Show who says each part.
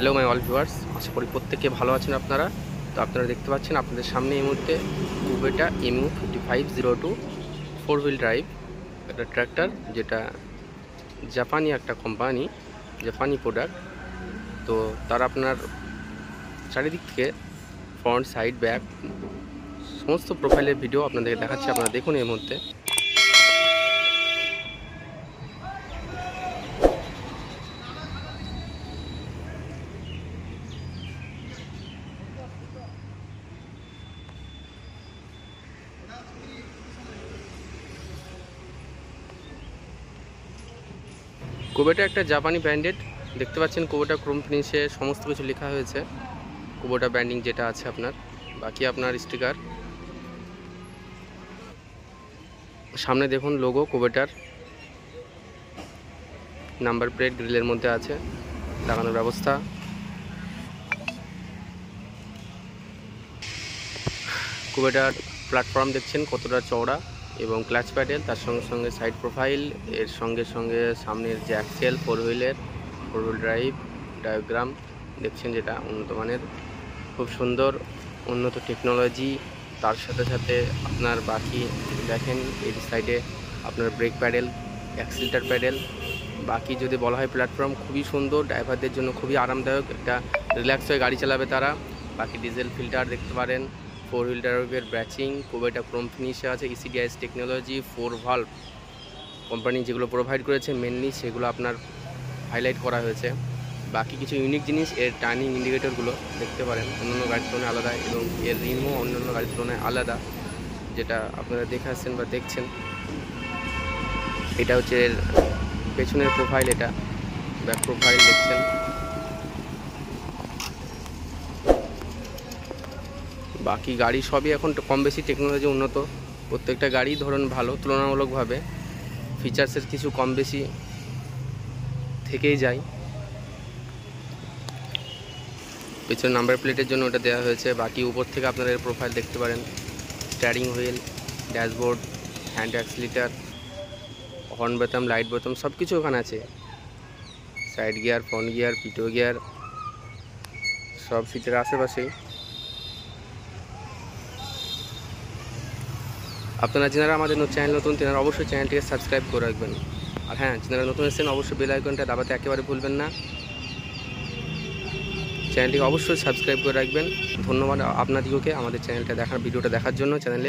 Speaker 1: Hello my all viewers, আশা করি প্রত্যেকে ভালো আছেন আপনারা। তো আপনারা দেখতে পাচ্ছেন আপনাদের সামনে এই মুহূর্তে কুবেটা MU5502 4 হুইল ড্রাইভ একটা ট্র্যাক্টর, যেটা জাপানি একটা কোম্পানি, জাপানি প্রোডাক্ট। তো তার আপনার চারিদিক থেকে ফ্রন্ট, সাইড, ব্যাক সমস্ত প্রোফাইলের ভিডিও আপনাদেরকে দেখাচ্ছি। আপনারা দেখুন এই মুহূর্তে। কুবেটা একটা জাপানি ব্র্যান্ডেড, দেখতে পাচ্ছেন কুবেটা ক্রোম ফিনিশে সমস্ত কিছু লেখা হয়েছে। কুবেটা ব্র্যান্ডিং যেটা আছে আপনার, বাকি আপনার স্টিকার সামনে দেখুন, লোগো কুবেটার, নাম্বার প্লেট গ্রিলের মধ্যে আছে, লাগানোর ব্যবস্থা। কুবেটার প্ল্যাটফর্ম দেখছেন কতটা চওড়া, এবং ক্লাচ প্যাডেল, তার সঙ্গে সঙ্গে সাইড প্রোফাইল, এর সঙ্গে সঙ্গে সামনের যে axle four wheel drive diagram দেখছেন, যেটা উন্নত মানের, খুব সুন্দর উন্নত টেকনোলজি। তার সাথে সাথে আপনার বাকি দেখেন এই সাইডে আপনার ব্রেক প্যাডেল, অ্যাক্সিলারেটর প্যাডেল। বাকি যদি বলা হয় প্ল্যাটফর্ম খুবই সুন্দর, ড্রাইভারদের জন্য খুবই আরামদায়ক, একটা রিল্যাক্স হয়ে গাড়ি চালাবে তারা। বাকি ডিজেল ফিল্টার দেখতে পারেন, ফোর হুইল ড্রাইভের ব্যাচিং, কুবেটা ক্রোম ফিনিশে আছে, ECDIS টেকনোলজি, 4 ভালভ কোম্পানি যেগুলো প্রোভাইড করেছে মেনলি সেগুলো আপনার হাইলাইট করা হয়েছে। বাকি কিছু ইউনিক জিনিস, এর টার্নিং ইন্ডিকেটরগুলো দেখতে পারেন অন্যান্য গাড়ির তুলনায় আলাদা, এবং এর রিমও অন্যান্য গাড়ির তুলনায় আলাদা, যেটা আপনারা দেখে আসছেন বা দেখছেন। এটা হচ্ছে এর পেছনের প্রোফাইল, এটা ব্যাক প্রোফাইল দেখছেন। বাকি গাড়ি সবই এখন কম বেশি টেকনোলজি উন্নত, প্রত্যেকটা গাড়ি ধরুন ভালো তুলনামূলকভাবে, ফিচার্সের কিছু কম বেশি থেকেই যায়। পেছনে নাম্বার প্লেটের জন্য ওটা দেওয়া হয়েছে। বাকি উপর থেকে আপনারা এর প্রোফাইল দেখতে পারেন, steering wheel, dashboard, hand accelerator, horn বোতাম, লাইট বোতাম সব কিছু ওখানে আছে। সাইড গিয়ার, ফ্রন্ট গিয়ার, পিটো গিয়ার, সব ফিচার আশেপাশেই। আপনারা যারা আমাদের চ্যানেল নতুন, তেনারা অবশ্যই চ্যানেলটিকে সাবস্ক্রাইব করে রাখবেন। আর হ্যাঁ, যারা নতুন এসেছেন অবশ্যই বেল আইকনটা দাবাতে একেবারে ভুলবেন না। চ্যানেলটিকে অবশ্যই সাবস্ক্রাইব করে রাখবেন। ধন্যবাদ আপনাদিগকে আমাদের চ্যানেলটা ভিডিওটা দেখার জন্য। চ্যানেলে